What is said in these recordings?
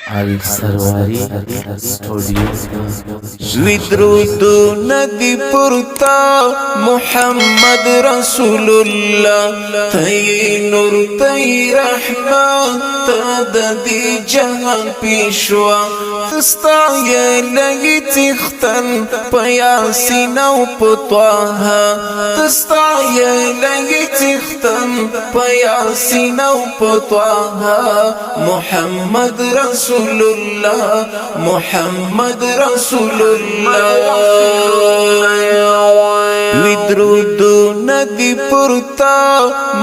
السرواري स्टूडियो विद्रुदु नदी पुरता मुहम्मद रसूलुल्लाह तई नूर तई रहमत तददी जहान पेशवा तस्ता ये लगी तिख्तन पयासीना उपत्वाहा तस्ता ये लगी तिख्तन पयासीना उपत्वाहा मुहम्मद रसूलुल्लाह मुहम्मद रसूलुल्लाह विद्रुदु नदी पुरता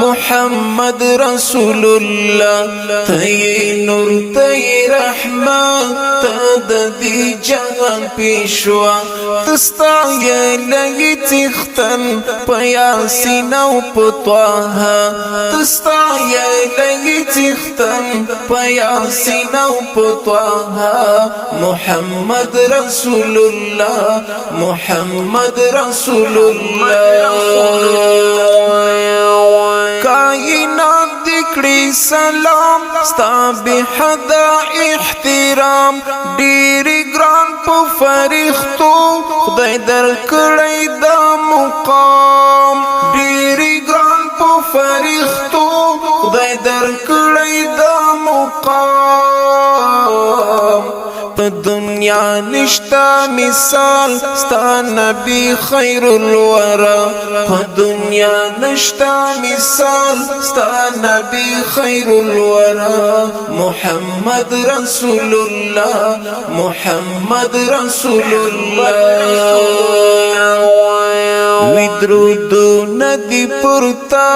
मुहम्मद रसूलुल्लाह तई नूर तई रहमत तददी जहान पेशवा तस्ता ये लगी तिख्तन पयासीना उपत्वाहा तस्ता ये लगी तिख्तन पयासीना उपत्वाहा मुहम्मद रसूलुल्लाह मुहम्मद रसूलुल्लाह कायनात दिकड़ी सलाम स्ताबी हदा इख्तिराम डीरी ग्रान पो फरिख्तो खुदाई दर कड़ाई दा मुकाम डीरी ग्रान पो फरिख्तो खुदाई दर कड़ाई दा मुकाम दुनिया निश्ता मिसाल स्ता नबी खैरुल वरा दुनिया निश्ता मिसाल स्ता नबी खैरुल वरा मुहम्मद रसूलुल्लाह मुहम्मद रसूलुल्लाह विद्रुदु नदी पुरता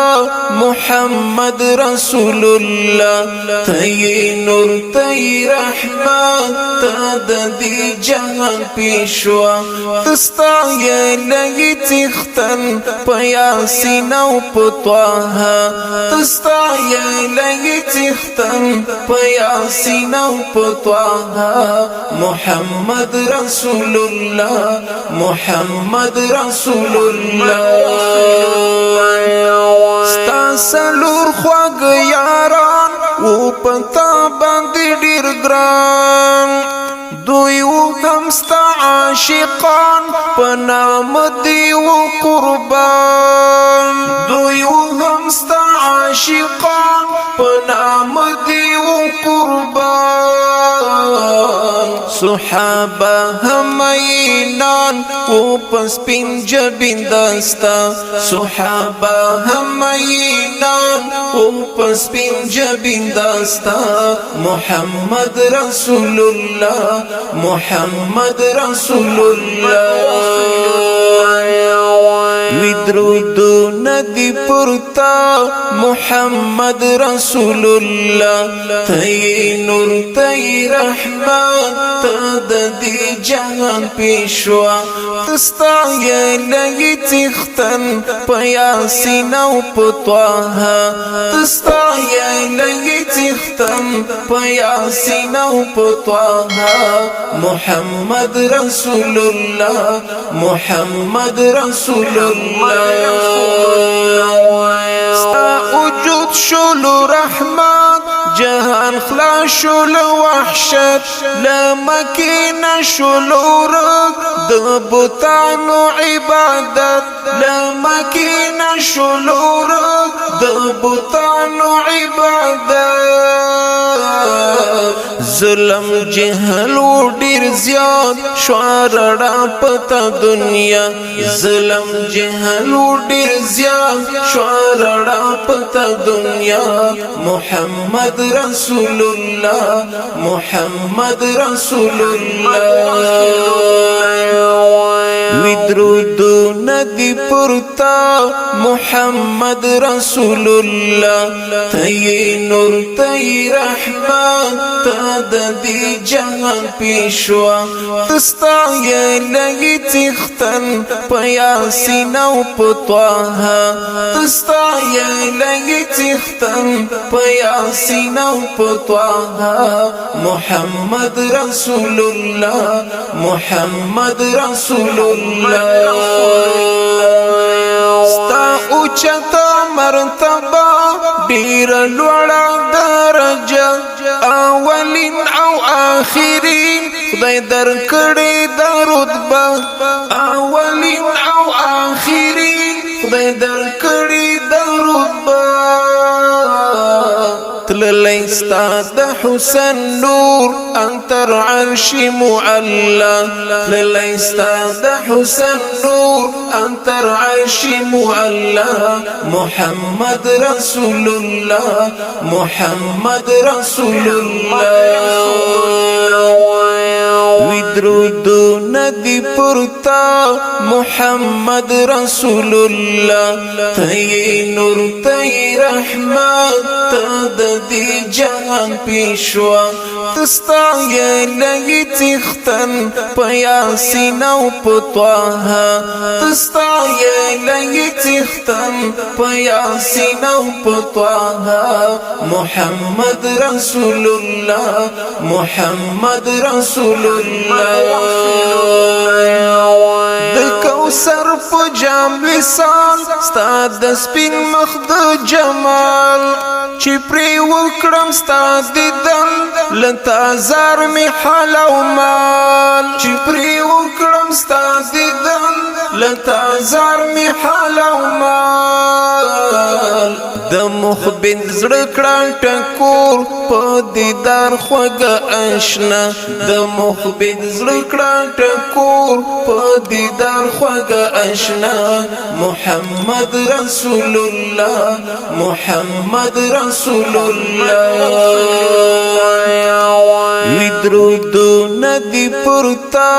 मुहम्मद रसूलुल्लाह तई नूर तई रहमत तददी जहान पेशवा तस्ता ये लगी तिख्तन पयासीना उपत्वाहा तस्ता ये लगी तिख्तन पयासीना उपत्वाहा मुहम्मद रसूलुल्लाह मुहम्मद रसूलुल्लाह स्ता सलूर ख्वाग यारान वो पता बांधी डीर ग्रान دوی و همستا عاشقان پنام دیو قربان دوی و همستا عاشقان پنام دیو قربان صحابه همینان و پس پین جبین دستا صحابه همینان و پس پین جبین دستا محمد رسول الله محمد رسول الله विद्रुदु नदी पुरता मुहम्मद रसूलुल्लाह तई नूर तई रहमत तददी जहान पेशवा तस्ता ये लगी तिख्तन पयासीना उपत्वाहा तस्ता ये लगी तिख्तन पयासीना उपत्वाहा मुहम्मद रसूलुल्लाह मुहम्मद रसूलुल्लाह स्ता वجود شلو رحمت جهان خلاص شلو وحشت لمكين شلو رق دبتانو عبادت لمكين شلو رق دبتانو عبادت ظلم جهل و ډیر زیات شوارړه پتا دنیا ظلم جهل و ډیر زیات شوارړه پتا دنیا محمد رسول الله محمد رسول الله विद्रुदु नदी पुरता मुहम्मद रसूलुल्लाह तई नूर तई रहमत तददी जहान पेशवा तस्ता ये लगी तिख्तन पयासीना उपत्वाहा तस्ता ये लगी तिख्तन पयासीना उपत्वाहा मुहम्मद रसूलुल्लाह मुहम्मद रसूलुल्लाह स्ता उच्चता मर्तबा ډیر لوړه درجه اولین او آخرین خدای درکړې دا رتبه اولین او آخرین خدای درکړې دا رتبه تللی ستا د حسن نور انتر عرش معلا تللی ستا د حسن نور انتر عرش معلا محمد رسول الله محمد رسول الله ودرودو ندی پرتا محمد رسول الله تی نور تی رحمت تددی جهان پیشوا تستا یلی تختن پیاسین او پتواها تستا یلی تختن پیاسین او پتواها محمد رسول الله محمد رسول الله د کوثر په جام وصال ستا د سپین مخ د جمال چې پرې وکړم ستا دیدن لتا زار می حال او مال چې پرې وکړم ستا دیدن لتا زار می حال او مال د مخبن زړه کړه ټکور په دیدار خوږه آشنا د مخبن زړه کړه ټکور په دیدار خوږه آشنا محمد رسول الله محمد رسول الله ودرودو ندی پرتا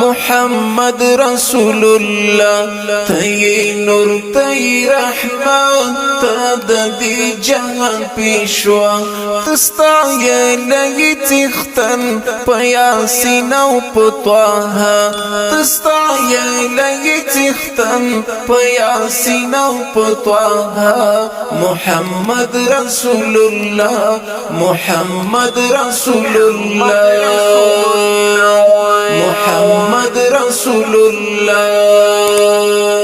محمد رسول الله تی نور تی رحمت تددی جهان پیشوا تستا یلی تختن پیاسین او پتواها تستا یلی تختن پیاسین او پتواها محمد رسول الله محمد رسول الله محمد رسول الله